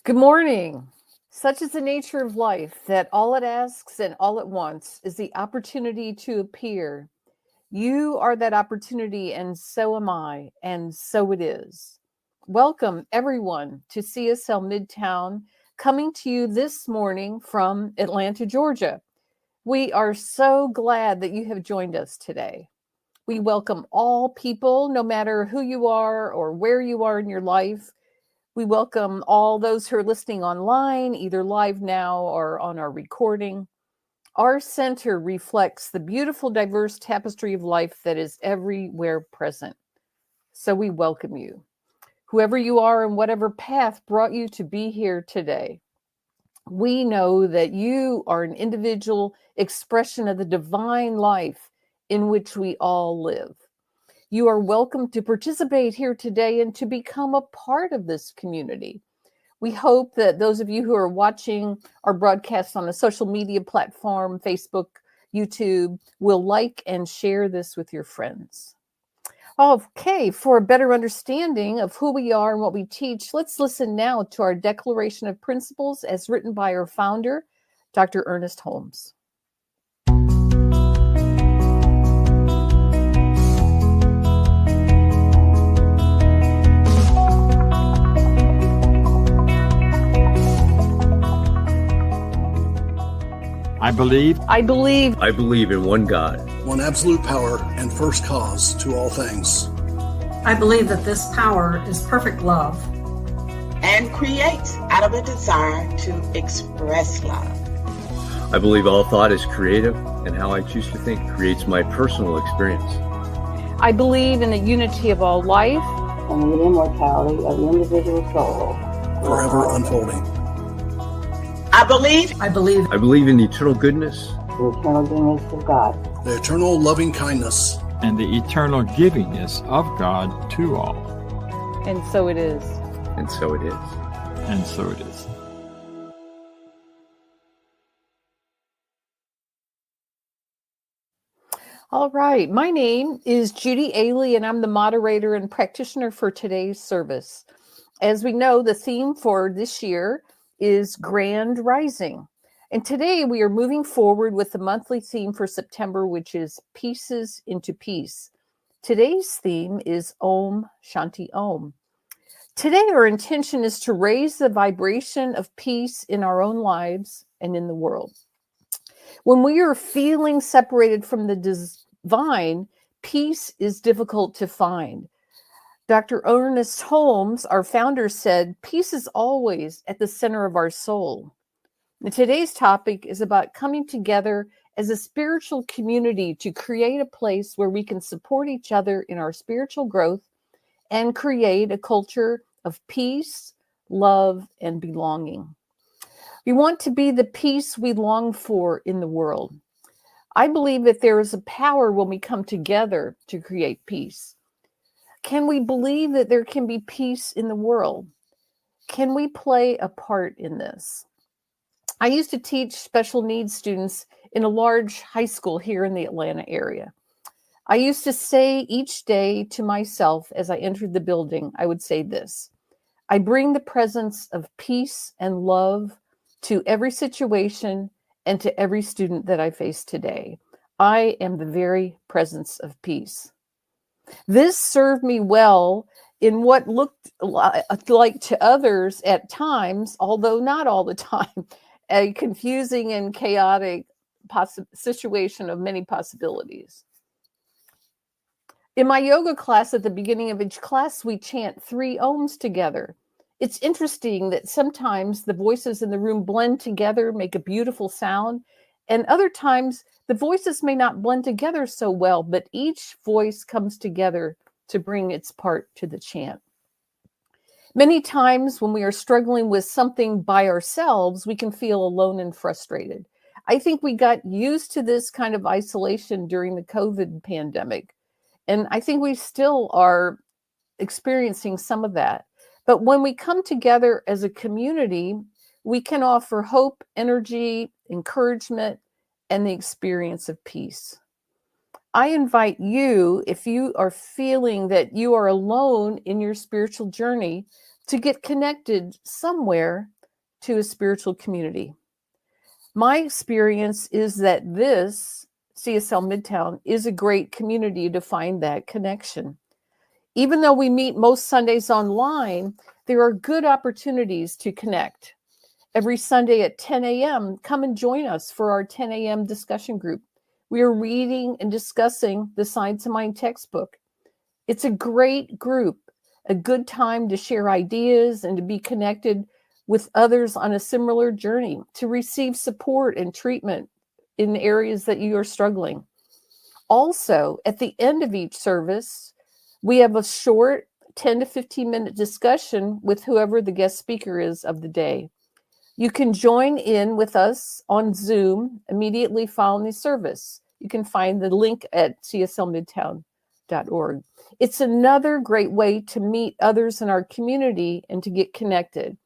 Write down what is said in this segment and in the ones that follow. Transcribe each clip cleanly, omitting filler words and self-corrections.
Good morning. Such is the nature of life that all it asks and all it wants is the opportunity to appear. You are that opportunity, and so am I, and so it is. Welcome, everyone, to CSL Midtown, coming to you this morning from Atlanta, Georgia. We are so glad that you have joined us today. We welcome all people, no matter who you are or where you are in your life. We welcome all those who are listening online, either live now or on our recording. Our center reflects the beautiful, diverse tapestry of life that is everywhere present. So we welcome you. Whoever you are and whatever path brought you to be here today, we know that you are an individual expression of the divine life in which we all live. You are welcome to participate here today and to become a part of this community. We hope that those of you who are watching our broadcast on a social media platform, Facebook, YouTube, will like and share this with your friends. Okay, for a better understanding of who we are and what we teach, let's listen now to our Declaration of Principles as written by our founder, Dr. Ernest Holmes. I believe in one God, one absolute power and first cause to all things. I believe that this power is perfect love and creates out of a desire to express love. I believe all thought is creative, and how I choose to think creates my personal experience. I believe in the unity of all life and the immortality of the individual soul, forever unfolding. I believe in the eternal goodness, the eternal goodness of God, the eternal loving kindness, and the eternal givingness of God to all. And so it is. And so it is. And so it is. All right. My name is Judy Ailey, and I'm the moderator and practitioner for today's service. As we know, the theme for this year is Grand Rising. And today we are moving forward with the monthly theme for September, which is Pieces into Peace. Today's theme is Om Shanti Om. Today our intention is to raise the vibration of peace in our own lives and in the world. When we are feeling separated from the divine, peace is difficult to find. Dr. Ernest Holmes, our founder, said, peace is always at the center of our soul. And today's topic is about coming together as a spiritual community to create a place where we can support each other in our spiritual growth and create a culture of peace, love, and belonging. We want to be the peace we long for in the world. I believe that there is a power when we come together to create peace. Can we believe that there can be peace in the world? Can we play a part in this? I used to teach special needs students in a large high school here in the Atlanta area. I used to say each day to myself as I entered the building, I would say this: I bring the presence of peace and love to every situation and to every student that I face today. I am the very presence of peace. This served me well in what looked like to others at times, although not all the time, a confusing and chaotic situation of many possibilities. In my yoga class, at the beginning of each class, we chant 3 Oms together. It's interesting that sometimes the voices in the room blend together, make a beautiful sound, and other times the voices may not blend together so well, but each voice comes together to bring its part to the chant. Many times when we are struggling with something by ourselves, we can feel alone and frustrated. I think we got used to this kind of isolation during the COVID pandemic, and I think we still are experiencing some of that. But when we come together as a community, we can offer hope, energy, encouragement, and the experience of peace. I invite you, if you are feeling that you are alone in your spiritual journey, to get connected somewhere to a spiritual community. My experience is that this CSL Midtown is a great community to find that connection. Even though we meet most Sundays online, there are good opportunities to connect. Every Sunday at 10 a.m., come and join us for our 10 a.m. discussion group. We are reading and discussing the Science of Mind textbook. It's a great group, a good time to share ideas and to be connected with others on a similar journey, to receive support and treatment in areas that you are struggling. Also, at the end of each service, we have a short 10 to 15 minute discussion with whoever the guest speaker is of the day. You can join in with us on Zoom immediately following the service. You can find the link at cslmidtown.org. It's another great way to meet others in our community and to get connected.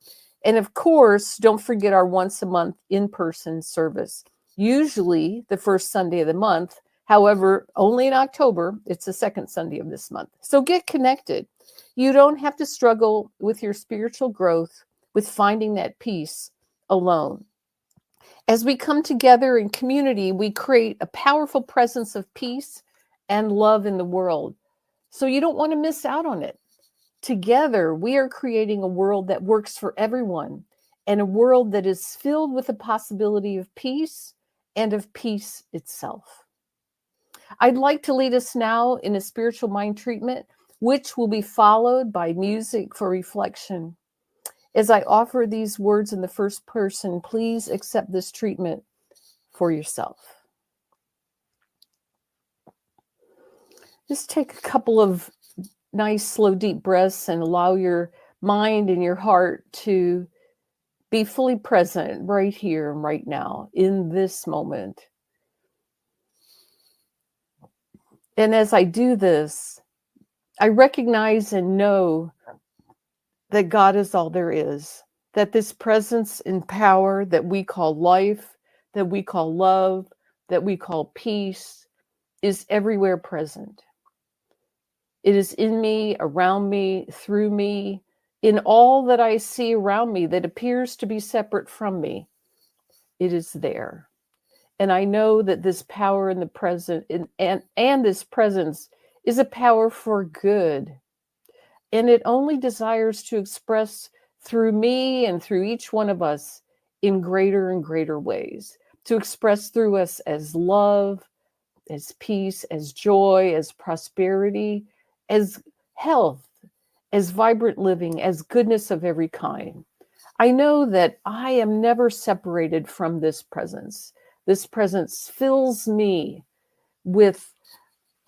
And of course, don't forget our once a month in-person service, usually the first Sunday of the month. However, only in October, it's the second Sunday of this month. So get connected. You don't have to struggle with your spiritual growth, with finding that peace alone. As we come together in community, we create a powerful presence of peace and love in the world. So you don't want to miss out on it. Together, we are creating a world that works for everyone, and a world that is filled with the possibility of peace and of peace itself. I'd like to lead us now in a spiritual mind treatment, which will be followed by music for reflection. As I offer these words in the first person, please accept this treatment for yourself. Just take a couple of nice, slow, deep breaths and allow your mind and your heart to be fully present right here and right now in this moment. And as I do this, I recognize and know that God is all there is, that this presence and power that we call life, that we call love, that we call peace, is everywhere present. It is in me, around me, through me, in all that I see around me that appears to be separate from me. It is there. And I know that this power in the present and this presence is a power for good. And it only desires to express through me and through each one of us in greater and greater ways, to express through us as love, as peace, as joy, as prosperity, as health, as vibrant living, as goodness of every kind. I know that I am never separated from this presence. This presence fills me with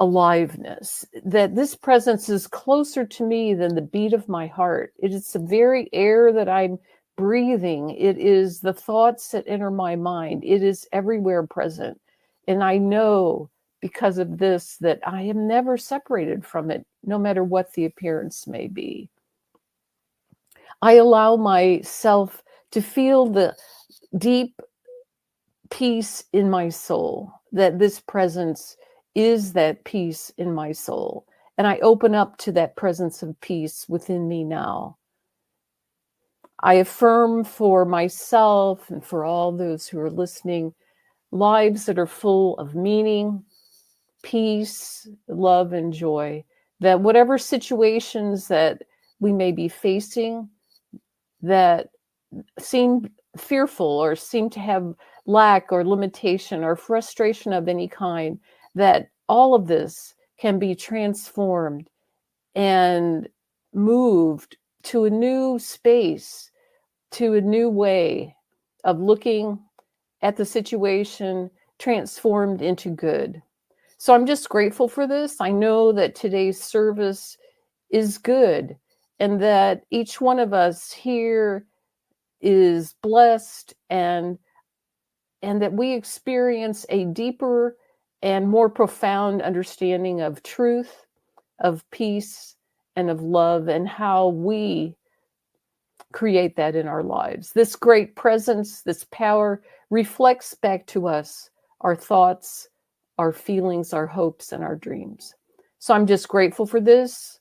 aliveness, that this presence is closer to me than the beat of my heart. It is the very air that I'm breathing. It is the thoughts that enter my mind. It is everywhere present. And I know because of this that I am never separated from it, no matter what the appearance may be. I allow myself to feel the deep peace in my soul, that this presence is that peace in my soul. And I open up to that presence of peace within me now. I affirm for myself and for all those who are listening, lives that are full of meaning, peace, love, and joy, that whatever situations that we may be facing that seem fearful or seem to have lack or limitation or frustration of any kind, that all of this can be transformed and moved to a new space, to a new way of looking at the situation, transformed into good. So I'm just grateful for this. I know that today's service is good and that each one of us here is blessed and that we experience a deeper and more profound understanding of truth, of peace, and of love, and how we create that in our lives. This great presence, this power reflects back to us our thoughts, our feelings, our hopes, and our dreams. So I'm just grateful for this.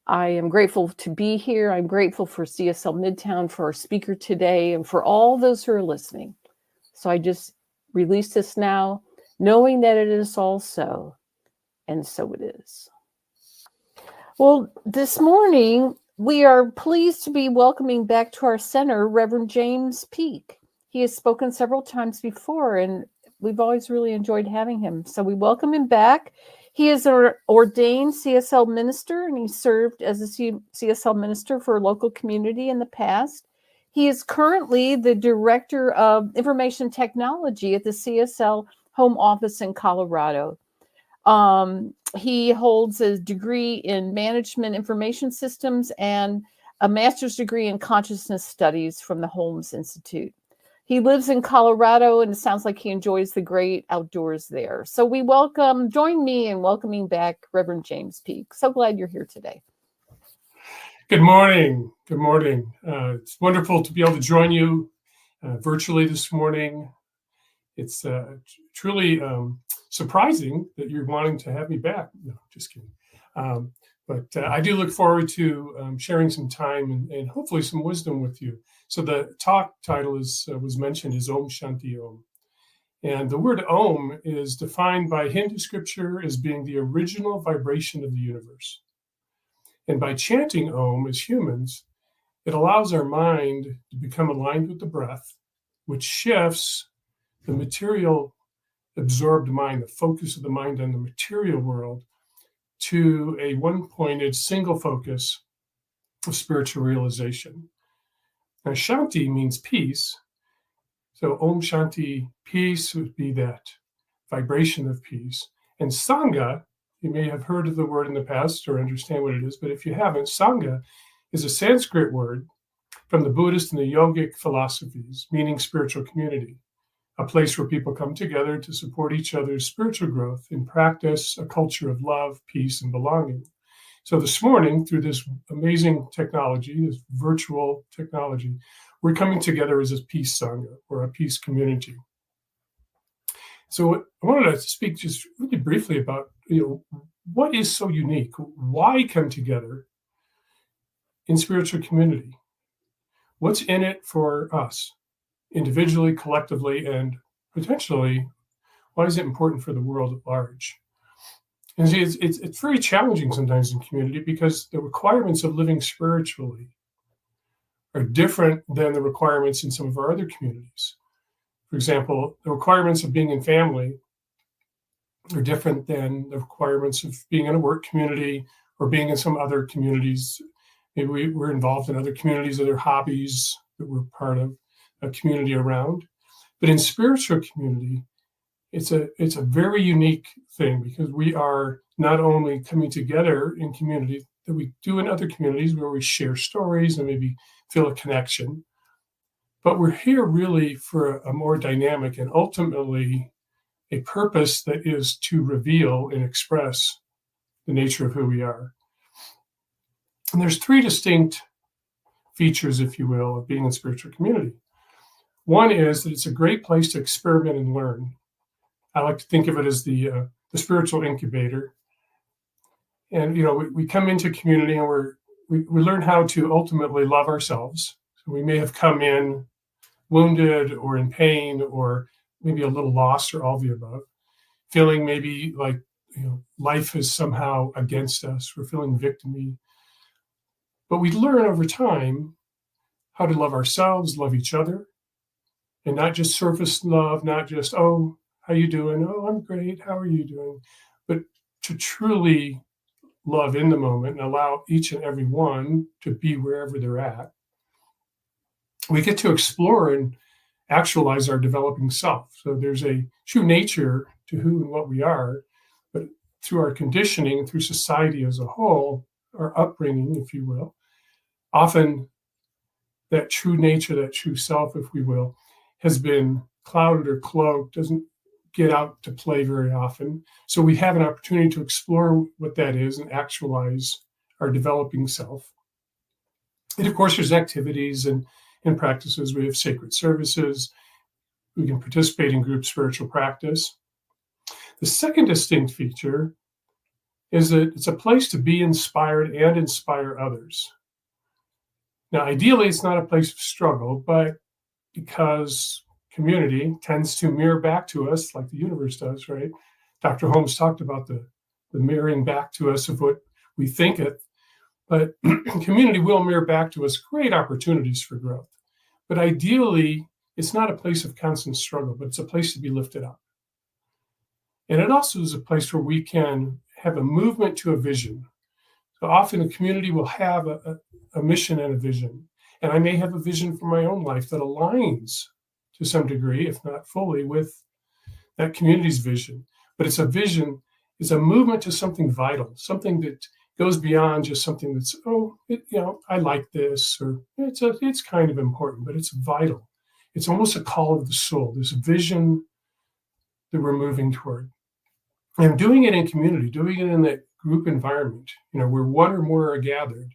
I am grateful to be here. I'm grateful for CSL Midtown, for our speaker today, and for all those who are listening. So I just release this now, knowing that it is all so, and so it is. Well, this morning, we are pleased to be welcoming back to our center Reverend James Peak. He has spoken several times before, and we've always really enjoyed having him. So we welcome him back. He is an ordained CSL minister, and he served as a CSL minister for a local community in the past. He is currently the Director of Information Technology at the CSL Home Office in Colorado. He holds a degree in Management Information Systems and a master's degree in Consciousness Studies from the Holmes Institute. He lives in Colorado, and it sounds like he enjoys the great outdoors there. So we join me in welcoming back Reverend James Peak. So glad you're here today. Good morning. Good morning. It's wonderful to be able to join you virtually this morning. It's truly surprising that you're wanting to have me back. No, just kidding. But I do look forward to sharing some time and hopefully some wisdom with you. So the talk title was mentioned is Om Shanti Om. And the word Om is defined by Hindu scripture as being the original vibration of the universe. And by chanting Om as humans, it allows our mind to become aligned with the breath, which shifts the material absorbed mind, the focus of the mind on the material world, to a one-pointed single focus of spiritual realization. Now, Shanti means peace. So Om Shanti, peace would be that vibration of peace. And Sangha, you may have heard of the word in the past or understand what it is, but if you haven't, Sangha is a Sanskrit word from the Buddhist and the yogic philosophies, meaning spiritual community, a place where people come together to support each other's spiritual growth and practice a culture of love, peace, and belonging. So this morning, through this amazing technology, this virtual technology, we're coming together as a Peace Sangha, or a peace community. So I wanted to speak just really briefly about, what is so unique? Why come together in spiritual community? What's in it for us, individually, collectively, and potentially, why is it important for the world at large? And see, it's very challenging sometimes in community because the requirements of living spiritually are different than the requirements in some of our other communities. For example, the requirements of being in family are different than the requirements of being in a work community or being in some other communities. Maybe we're involved in other communities, other hobbies that we're part of a community around. But in spiritual community, it's a very unique thing because we are not only coming together in community that we do in other communities where we share stories and maybe feel a connection, but we're here really for a more dynamic and ultimately a purpose that is to reveal and express the nature of who we are. And there's three distinct features, if you will, of being in spiritual community. One is that it's a great place to experiment and learn. I like to think of it as the spiritual incubator. And, we come into community and we learn how to ultimately love ourselves. So we may have come in wounded or in pain or maybe a little lost or all the above, feeling maybe like, life is somehow against us. We're feeling victim-y. But we learn over time how to love ourselves, love each other, and not just surface love, not just, oh, how you doing? Oh, I'm great. How are you doing? But to truly love in the moment and allow each and every one to be wherever they're at. We get to explore and actualize our developing self. So there's a true nature to who and what we are, but through our conditioning, through society as a whole, our upbringing, if you will, often that true nature, that true self, if we will, has been clouded or cloaked, doesn't get out to play very often. So we have an opportunity to explore what that is and actualize our developing self. And of course, there's activities and practices. We have sacred services. We can participate in group spiritual practice. The second distinct feature is that it's a place to be inspired and inspire others. Now, ideally, it's not a place of struggle, but because community tends to mirror back to us like the universe does, right? Dr. Holmes talked about the mirroring back to us of what we think it, but community will mirror back to us great opportunities for growth. But ideally, it's not a place of constant struggle, but it's a place to be lifted up. And it also is a place where we can have a movement to a vision. So often a community will have a mission and a vision. And I may have a vision for my own life that aligns to some degree, if not fully, with that community's vision. But it's a vision, it's a movement to something vital, something that goes beyond just something that's, I like this, or it's kind of important, but it's vital. It's almost a call of the soul, this vision that we're moving toward. And doing it in community, doing it in that group environment, where one or more are gathered,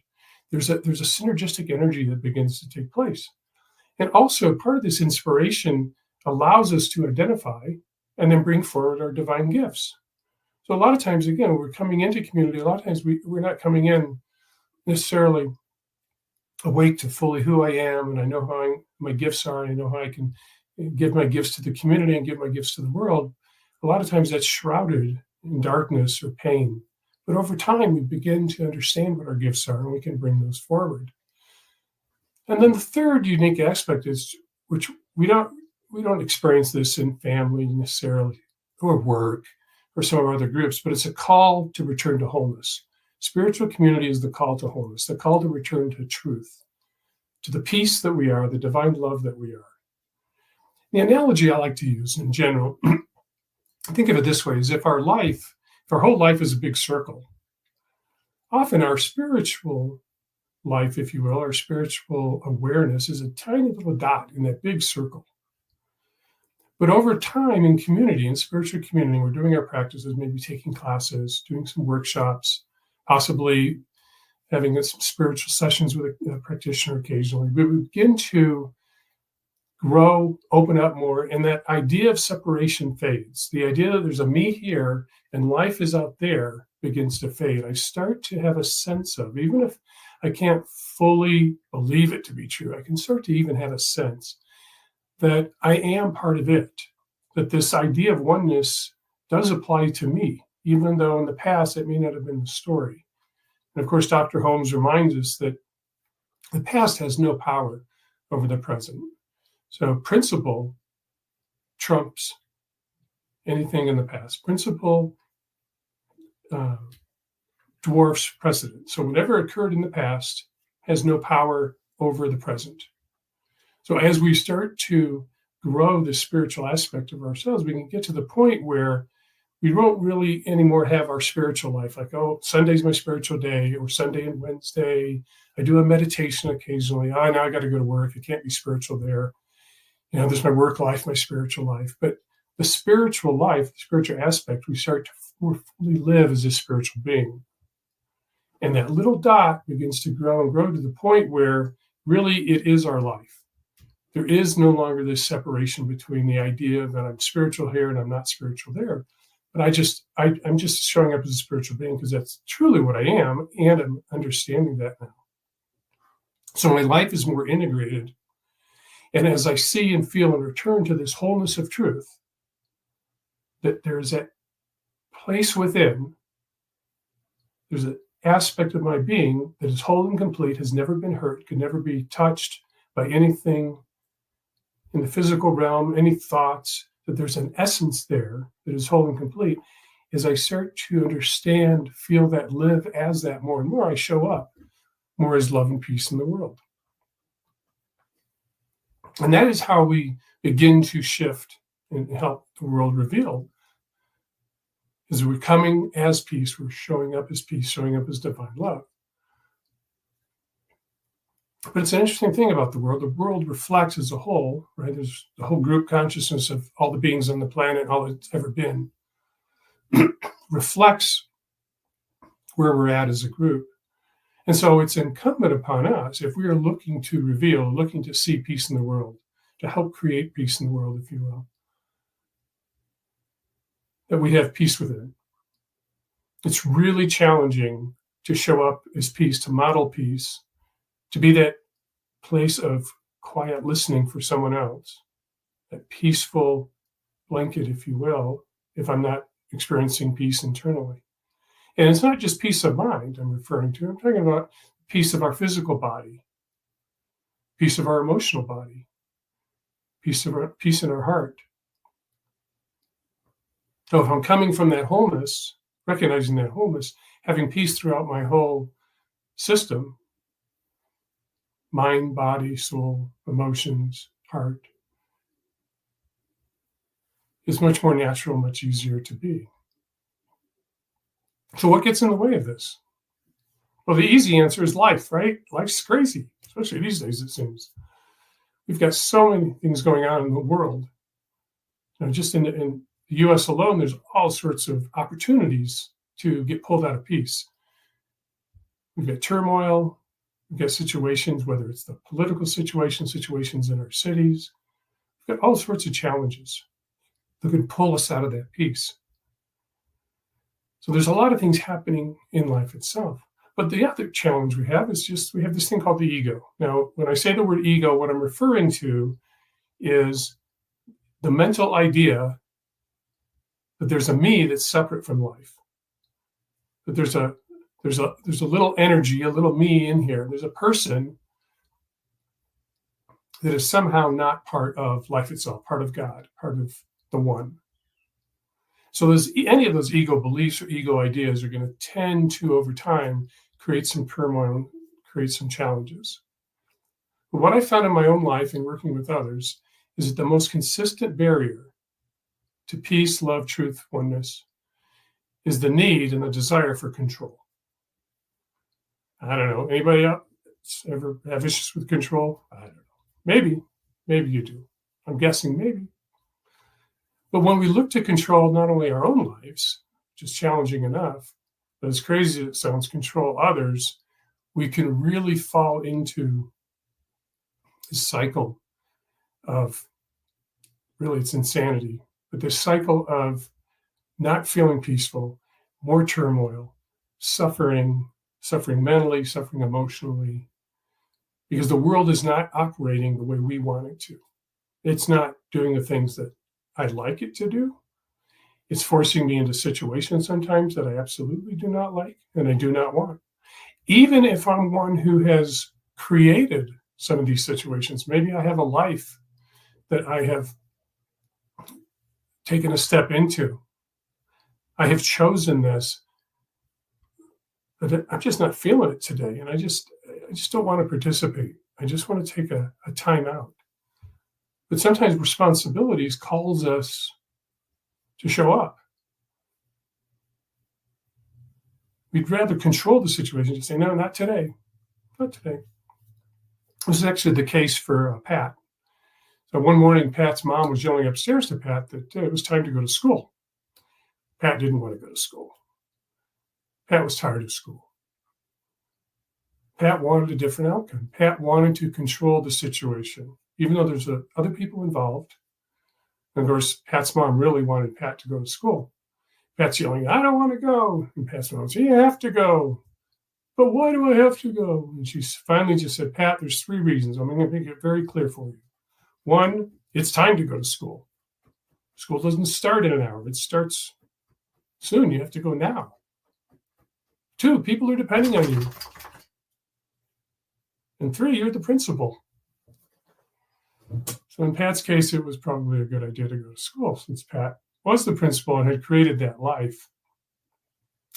there's a synergistic energy that begins to take place. And also part of this inspiration allows us to identify and then bring forward our divine gifts. So a lot of times, again, we're coming into community, a lot of times we're not coming in necessarily awake to fully who I am, and I know how my gifts are, and I know how I can give my gifts to the community and give my gifts to the world. A lot of times that's shrouded in darkness or pain. But over time, we begin to understand what our gifts are, and we can bring those forward. And then the third unique aspect is, which we don't experience this in family necessarily, or work, or some of our other groups, but it's a call to return to wholeness. Spiritual community is the call to wholeness, the call to return to truth, to the peace that we are, the divine love that we are. The analogy I like to use in general, think of it this way, is if our whole life is a big circle, often our spiritual life, if you will, our spiritual awareness is a tiny little dot in that big circle. But over time in community, in spiritual community, we're doing our practices, maybe taking classes, doing some workshops, possibly having some spiritual sessions with a practitioner occasionally. We begin to grow, open up more, and that idea of separation fades. The idea that there's a me here and life is out there begins to fade. I start to have a sense of, even if I can't fully believe it to be true, I can start to even have a sense that I am part of it, that this idea of oneness does apply to me, even though in the past it may not have been the story. And of course, Dr. Holmes reminds us that the past has no power over the present. So principle trumps anything in the past. Principle dwarfs precedent. So whatever occurred in the past has no power over the present. So as we start to grow the spiritual aspect of ourselves, we can get to the point where we won't really anymore have our spiritual life. Like, Sunday's my spiritual day, or Sunday and Wednesday. I do a meditation occasionally. Now I got to go to work. I can't be spiritual there. There's my work life, my spiritual life. But the spiritual life, the spiritual aspect, we start to more fully live as a spiritual being. And that little dot begins to grow and grow to the point where really it is our life. There is no longer this separation between the idea that I'm spiritual here and I'm not spiritual there. But I'm just showing up as a spiritual being because that's truly what I am, and I'm understanding that now. So my life is more integrated. And as I see and feel and return to this wholeness of truth, that there's that place within, there's an aspect of my being that is whole and complete, has never been hurt, can never be touched by anything in the physical realm, any thoughts, that there's an essence there that is whole and complete. As I start to understand, feel that, live as that more and more, I show up more as love and peace in the world. And that is how we begin to shift and help the world reveal. As we're coming as peace, we're showing up as peace, showing up as divine love. But it's an interesting thing about the world. The world reflects as a whole, right? There's the whole group consciousness of all the beings on the planet, all it's ever been, reflects where we're at as a group. And so it's incumbent upon us, if we are looking to reveal, looking to see peace in the world, to help create peace in the world, if you will, that we have peace within. It's really challenging to show up as peace, to model peace, to be that place of quiet listening for someone else, that peaceful blanket, if you will, if I'm not experiencing peace internally. And it's not just peace of mind I'm referring to. I'm talking about peace of our physical body, peace of our emotional body, peace in our heart. So if I'm coming from that wholeness, recognizing that wholeness, having peace throughout my whole system, mind, body, soul, emotions, heart, is much more natural, much easier to be. So what gets in the way of this? Well, the easy answer is life, right? Life's crazy, especially these days, it seems. We've got so many things going on in the world. Just in the US alone, there's all sorts of opportunities to get pulled out of peace. We've got turmoil, we've got situations, whether it's the political situations in our cities, we've got all sorts of challenges that can pull us out of that peace. So there's a lot of things happening in life itself. But the other challenge we have is just we have this thing called the ego. Now, when I say the word ego, what I'm referring to is the mental idea that there's a me that's separate from life. That there's a little energy, a little me in here. There's a person that is somehow not part of life itself, part of God, part of the one. So any of those ego beliefs or ego ideas are going to tend to, over time, create some turmoil, create some challenges. But what I found in my own life and working with others is that the most consistent barrier to peace, love, truth, oneness is the need and the desire for control. I don't know. Anybody else ever have issues with control? I don't know. Maybe you do. I'm guessing maybe. But when we look to control not only our own lives, which is challenging enough, but as crazy as it sounds, control others, we can really fall into this cycle of, really it's insanity, but this cycle of not feeling peaceful, more turmoil, suffering mentally, suffering emotionally, because the world is not operating the way we want it to. It's not doing the things that I'd like it to do. It's forcing me into situations sometimes that I absolutely do not like and I do not want. Even if I'm one who has created some of these situations, maybe I have a life that I have taken a step into. I have chosen this, but I'm just not feeling it today. And I just don't want to participate. I just want to take a time out. But sometimes responsibilities calls us to show up. We'd rather control the situation and say, no, not today. Not today. This is actually the case for Pat. So one morning, Pat's mom was yelling upstairs to Pat that it was time to go to school. Pat didn't want to go to school. Pat was tired of school. Pat wanted a different outcome. Pat wanted to control the situation, even though there's other people involved. And of course, Pat's mom really wanted Pat to go to school. Pat's yelling, I don't want to go. And Pat's mom said, you have to go. But why do I have to go? And she finally just said, Pat, there's 3 reasons. I'm going to make it very clear for you. 1, it's time to go to school. School doesn't start in an hour. It starts soon. You have to go now. 2, people are depending on you. And 3, you're the principal. So in Pat's case, it was probably a good idea to go to school since Pat was the principal and had created that life.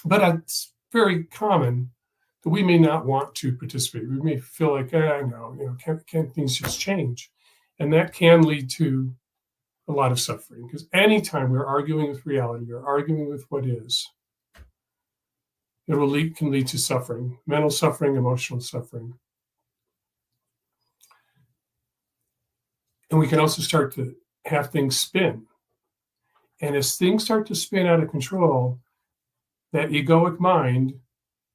But it's very common that we may not want to participate. We may feel like, no, can't things just change? And that can lead to a lot of suffering, because anytime we're arguing with reality or arguing with what is, it can lead to suffering, mental suffering, emotional suffering. And we can also start to have things spin. And as things start to spin out of control, that egoic mind,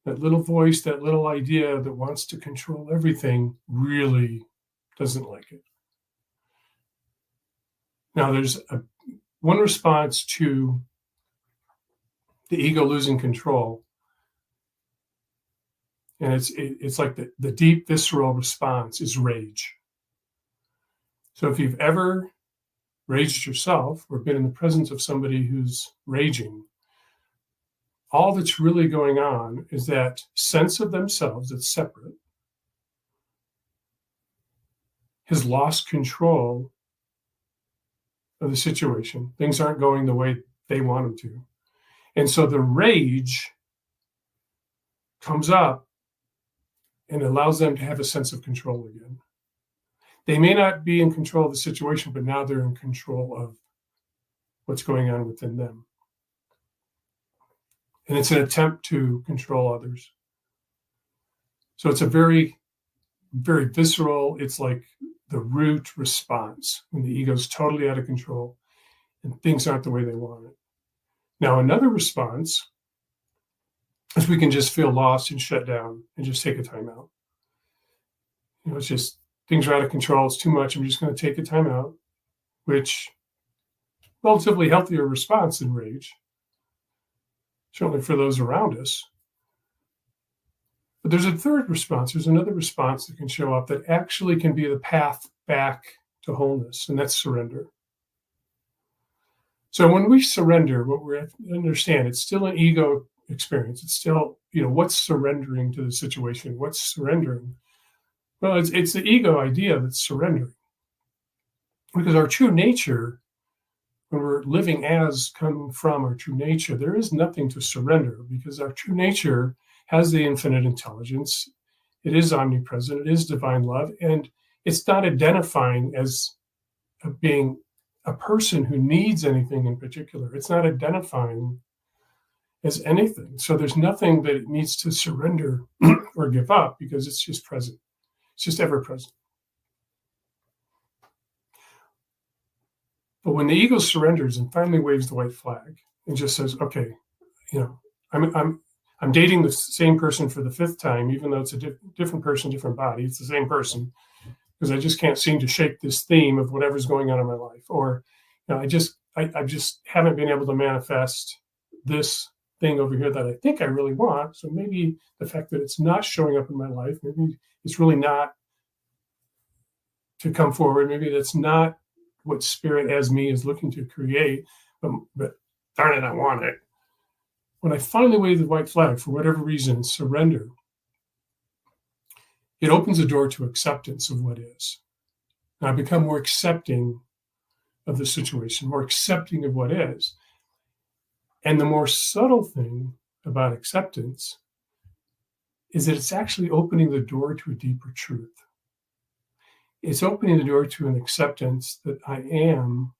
that little voice, that little idea that wants to control everything really doesn't like it. Now, there's one response to the ego losing control. And it's like the deep visceral response is rage. So if you've ever raged yourself or been in the presence of somebody who's raging, all that's really going on is that sense of themselves that's separate has lost control of the situation. Things aren't going the way they want them to. And so the rage comes up and allows them to have a sense of control again. They may not be in control of the situation, but now they're in control of what's going on within them. And it's an attempt to control others. So it's a very, very visceral, it's like the root response when the ego's totally out of control and things aren't the way they want it. Now, another response is we can just feel lost and shut down and just take a time out. It's just things are out of control. It's too much. I'm just going to take a time out, which relatively healthier response than rage, certainly for those around us. But there's a third response. There's another response that can show up that actually can be the path back to wholeness, and that's surrender. So when we surrender, what we have to understand, it's still an ego experience. It's still, what's surrendering to the situation? What's surrendering? Well, it's the ego idea that's surrendering. Because our true nature, when we're living as coming from our true nature, there is nothing to surrender because our true nature has the infinite intelligence. It is omnipresent. It is divine love. And it's not identifying as being a person who needs anything in particular. It's not identifying as anything. So there's nothing that it needs to surrender or give up because it's just present. It's just ever present. But when the ego surrenders and finally waves the white flag and just says, okay, I'm dating the same person for the fifth time, even though it's a different person, different body, it's the same person, because I just can't seem to shake this theme of whatever's going on in my life. Or, I just haven't been able to manifest this thing over here that I think I really want. So maybe the fact that it's not showing up in my life, maybe it's really not to come forward. Maybe that's not what spirit as me is looking to create, but darn it, I want it. When I finally wave the white flag, for whatever reason, surrender, it opens a door to acceptance of what is. And I become more accepting of the situation, more accepting of what is. And the more subtle thing about acceptance is that it's actually opening the door to a deeper truth. It's opening the door to an acceptance that I am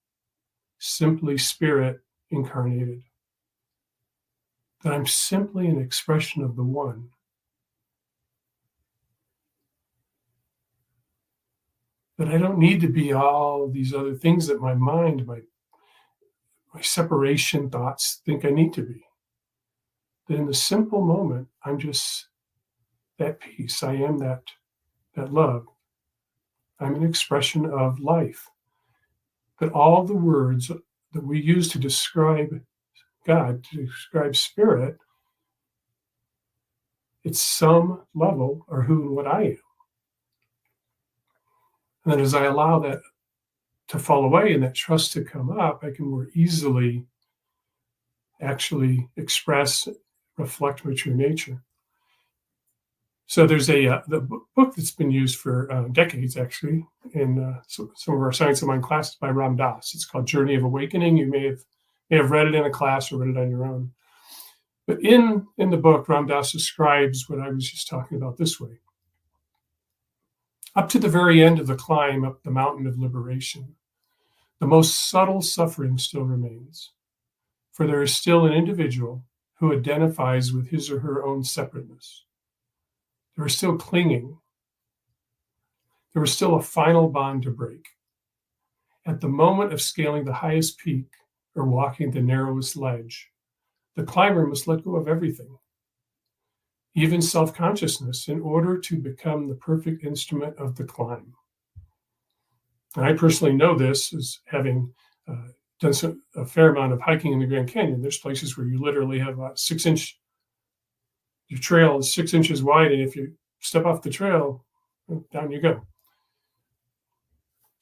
simply spirit incarnated, that I'm simply an expression of the one. That I don't need to be all these other things that my mind, my separation thoughts think I need to be. That in the simple moment, I'm just that peace. I am that love. I'm an expression of life. That all the words that we use to describe God, to describe spirit, at some level are who and what I am. And then as I allow that to fall away and that trust to come up, I can more easily actually express, reflect my true nature. So there's the book that's been used for decades, actually, in some of our Science of Mind classes by Ram Dass. It's called Journey of Awakening. You may have read it in a class or read it on your own. But in the book, Ram Dass describes what I was just talking about this way. Up to the very end of the climb up the mountain of liberation, the most subtle suffering still remains, for there is still an individual who identifies with his or her own separateness. There is still clinging. There is still a final bond to break. At the moment of scaling the highest peak or walking the narrowest ledge, the climber must let go of everything, even self-consciousness, in order to become the perfect instrument of the climb. And I personally know this as having done a fair amount of hiking in the Grand Canyon. There's places where you literally have a 6-inch, your trail is 6 inches wide, and if you step off the trail, down you go.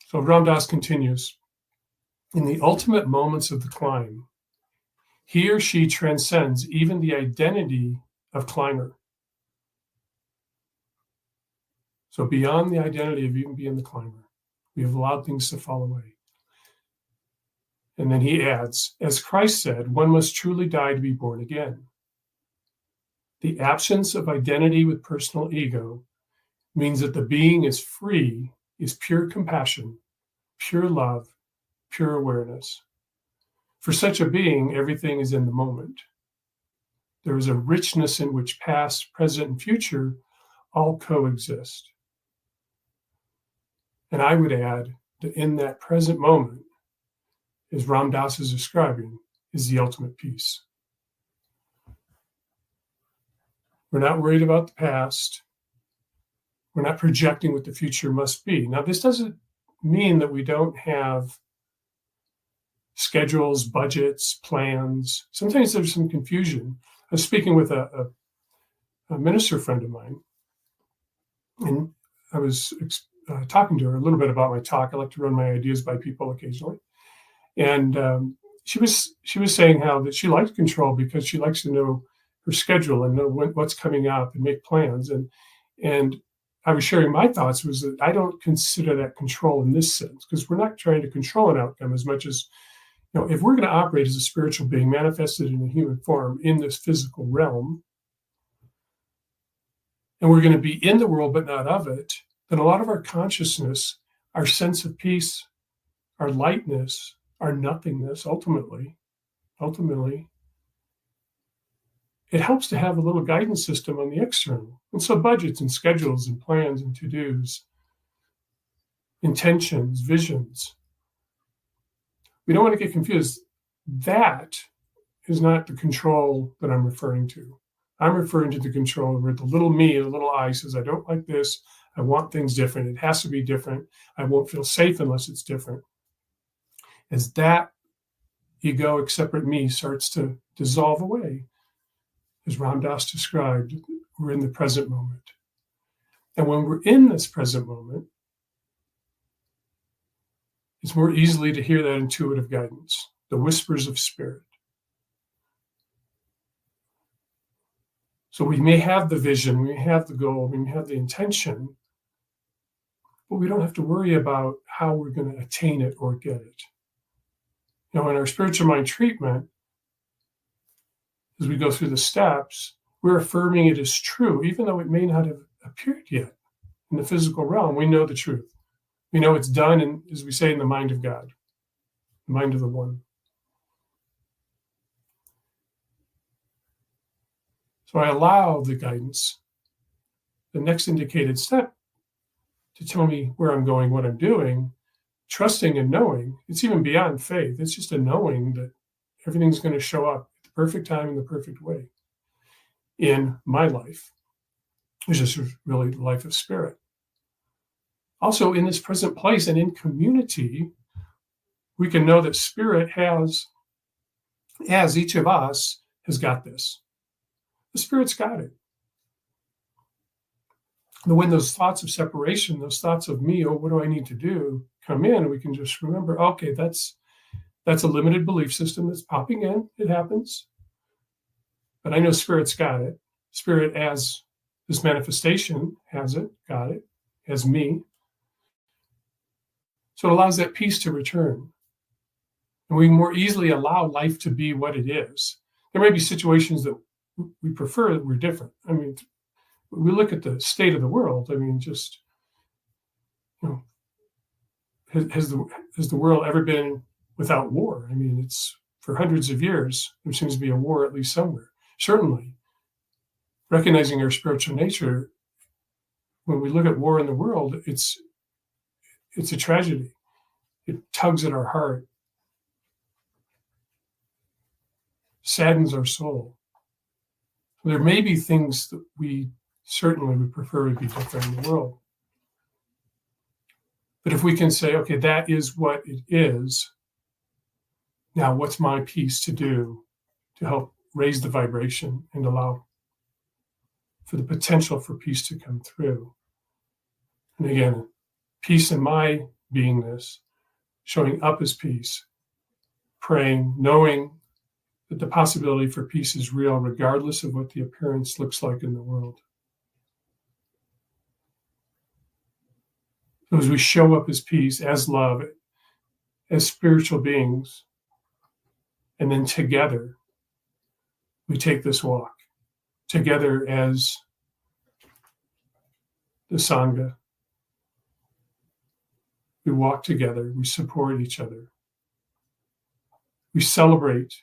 So Ram Dass continues, in the ultimate moments of the climb, he or she transcends even the identity of climber. So beyond the identity of even being the climber, we have allowed things to fall away. And then he adds, as Christ said, one must truly die to be born again. The absence of identity with personal ego means that the being is free, is pure compassion, pure love, pure awareness. For such a being, everything is in the moment. There is a richness in which past, present, and future all coexist. And I would add that in that present moment, as Ram Dass is describing, is the ultimate peace. We're not worried about the past. We're not projecting what the future must be. Now, this doesn't mean that we don't have schedules, budgets, plans. Sometimes there's some confusion. I was speaking with a minister friend of mine, and I was talking to her a little bit about my talk. I like to run my ideas by people occasionally. And she was saying how that she likes control because she likes to know her schedule and know what's coming up and make plans. And I was sharing my thoughts was that I don't consider that control in this sense, because we're not trying to control an outcome as much as, if we're going to operate as a spiritual being manifested in a human form in this physical realm, and we're going to be in the world but not of it, then a lot of our consciousness, our sense of peace, our lightness, our nothingness, ultimately, it helps to have a little guidance system on the external. And so budgets and schedules and plans and to-dos, intentions, visions. We don't want to get confused. That is not the control that I'm referring to. I'm referring to the control where the little me, the little I says, I don't like this. I want things different. It has to be different. I won't feel safe unless it's different. As that egoic separate me starts to dissolve away, as Ram Dass described, we're in the present moment. And when we're in this present moment, it's more easily to hear that intuitive guidance, the whispers of spirit. So we may have the vision, we may have the goal, we may have the intention, but we don't have to worry about how we're going to attain it or get it. In our spiritual mind treatment, as we go through the steps, we're affirming it is true, even though it may not have appeared yet in the physical realm. We know the truth. We know it's done, in, as we say, in the mind of God, the mind of the One. So I allow the guidance, the next indicated step, to tell me where I'm going, what I'm doing, trusting and knowing. It's even beyond faith. It's just a knowing that everything's going to show up at the perfect time in the perfect way in my life, which is really the life of spirit. Also, in this present place and in community, we can know that spirit has, as each of us has got this. The spirit's got it. And when those thoughts of separation, those thoughts of me, what do I need to do, come in, we can just remember, okay, that's a limited belief system that's popping in. It happens. But I know spirit's got it. Spirit as this manifestation has it, got it, as me. So it allows that peace to return. And we more easily allow life to be what it is. There may be situations that we prefer that we're different. I mean, we look at the state of the world. I mean, just, has the world ever been without war? I mean, it's for hundreds of years, there seems to be a war at least somewhere. Certainly, recognizing our spiritual nature, when we look at war in the world, it's a tragedy. It tugs at our heart, saddens our soul. There may be things that we certainly would prefer to be different in the world. But if we can say, okay, that is what it is, Now, what's my piece to do to help raise the vibration and allow for the potential for peace to come through? And again, peace in my beingness, showing up as peace, praying, knowing that the possibility for peace is real, regardless of what the appearance looks like in the world. So as we show up as peace, as love, as spiritual beings, and then together, we take this walk. Together as the Sangha, we walk together, we support each other. We celebrate,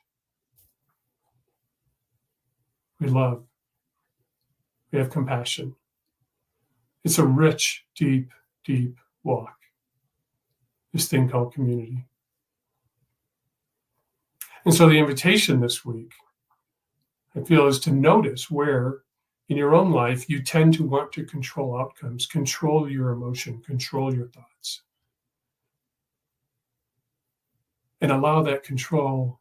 we love, we have compassion. It's a rich, deep, deep walk, this thing called community. And so the invitation this week, I feel, is to notice where in your own life you tend to want to control outcomes, control your emotion, control your thoughts. And allow that control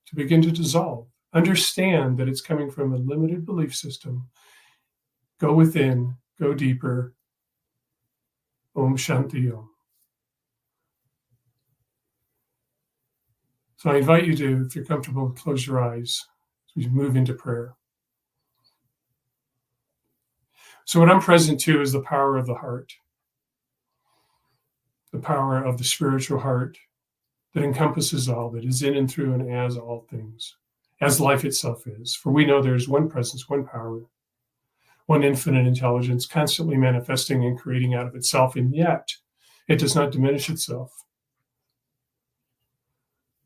to begin to dissolve. Understand that it's coming from a limited belief system. Go within, go deeper. Om Shanti Om. So I invite you to, if you're comfortable, close your eyes as we move into prayer. So what I'm present to is the power of the heart, the power of the spiritual heart that encompasses all, that is in and through and as all things, as life itself is. For we know there is one presence, one power, one infinite intelligence, constantly manifesting and creating out of itself, and yet it does not diminish itself.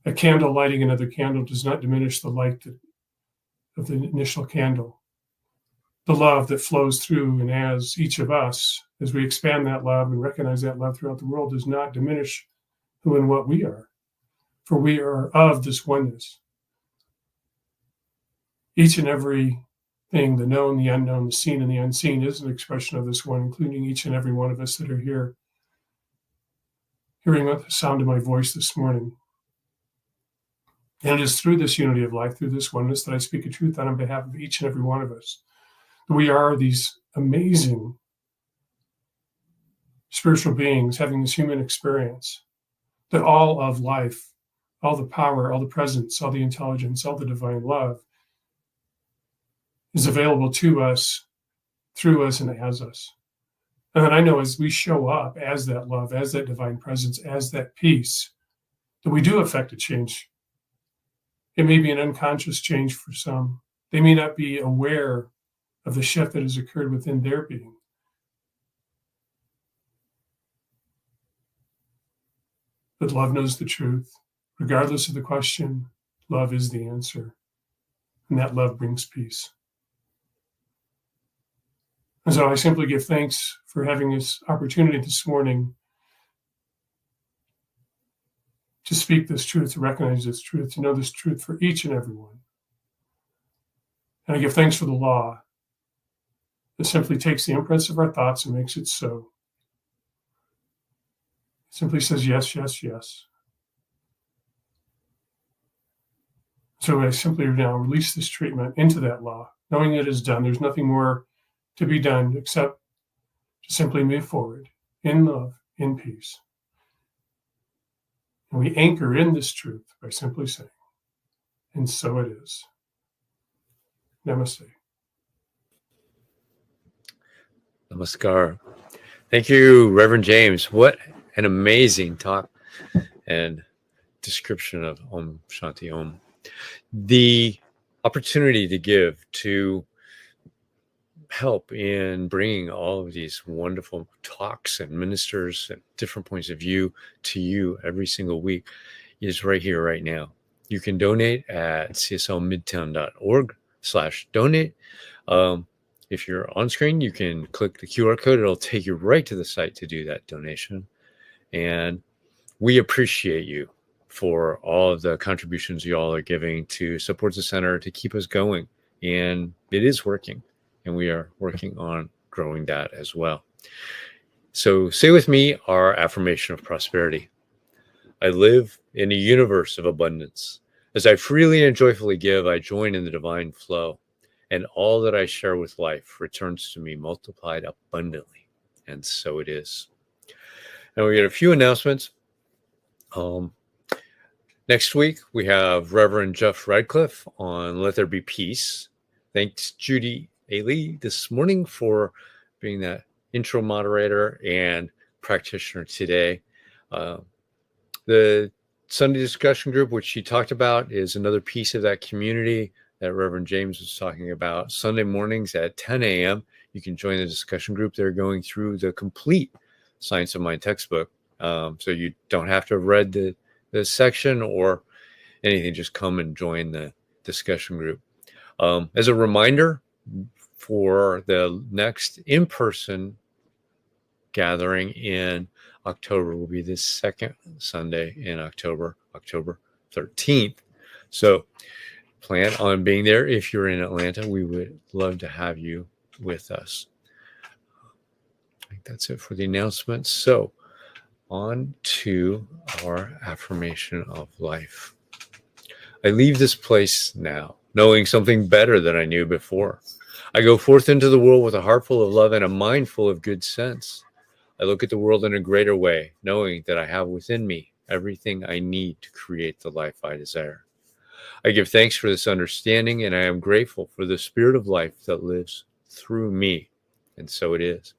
A candle lighting another candle does not diminish the light of the initial candle. The love that flows through and as each of us, as we expand that love and recognize that love throughout the world, does not diminish who and what we are. For we are of this oneness. Each and every thing, the known, the unknown, the seen, and the unseen, is an expression of this one, including each and every one of us that are here, hearing the sound of my voice this morning. And it is through this unity of life, through this oneness, that I speak a truth on behalf of each and every one of us. We are these amazing spiritual beings having this human experience, that all of life, all the power, all the presence, all the intelligence, all the divine love is available to us, through us, and as us. And then I know as we show up as that love, as that divine presence, as that peace, that we do affect a change. It may be an unconscious change for some. They may not be aware of the shift that has occurred within their being. But love knows the truth. Regardless of the question, love is the answer. And that love brings peace. And so I simply give thanks for having this opportunity this morning to speak this truth, to recognize this truth, to know this truth for each and every one. And I give thanks for the law that simply takes the imprints of our thoughts and makes it so. It simply says yes, yes, yes. So I simply now release this treatment into that law, knowing it is done. There's nothing more to be done except to simply move forward in love, in peace. And we anchor in this truth by simply saying, and so it is. Namaste. Namaskar. Thank you, Reverend James. What an amazing talk and description of Om Shanti Om. The opportunity to give, to help in bringing all of these wonderful talks and ministers and different points of view to you every single week is right here, right now. You can donate at cslmidtown.org/donate. If you're on screen, you can click the QR code. It'll take you right to the site to do that donation. And we appreciate you for all of the contributions you all are giving to support the center, to keep us going. And it is working. And we are working on growing that as well. So say with me our affirmation of prosperity. I live in a universe of abundance. As I freely and joyfully give, I join in the divine flow, and all that I share with life returns to me multiplied abundantly. And so it is. And we got a few announcements. Next week, we have Reverend Jeff Radcliffe on Let There Be Peace. Thanks, Judy Ailey, this morning for being that intro moderator and practitioner today. The Sunday discussion group, which she talked about, is another piece of that community that Reverend James was talking about. Sunday mornings at 10 a.m., you can join the discussion group. They're going through the complete Science of Mind textbook. So you don't have to have read the section or anything, just come and join the discussion group. As a reminder, for the next in-person gathering in October will be this second Sunday in October 13th. So plan on being there. If you're in Atlanta, we would love to have you with us. I think that's it for the announcements. So on to our affirmation of life. I leave this place now, knowing something better than I knew before. I go forth into the world with a heart full of love and a mind full of good sense. I look at the world in a greater way, knowing that I have within me everything I need to create the life I desire. I give thanks for this understanding, and I am grateful for the spirit of life that lives through me. And so it is.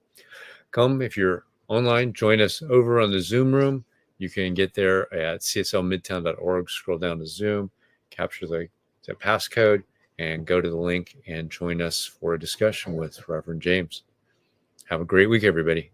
Come, if you're online, join us over on the Zoom room. You can get there at cslmidtown.org, scroll down to Zoom, capture the passcode, and go to the link and join us for a discussion with Reverend James. Have a great week, everybody.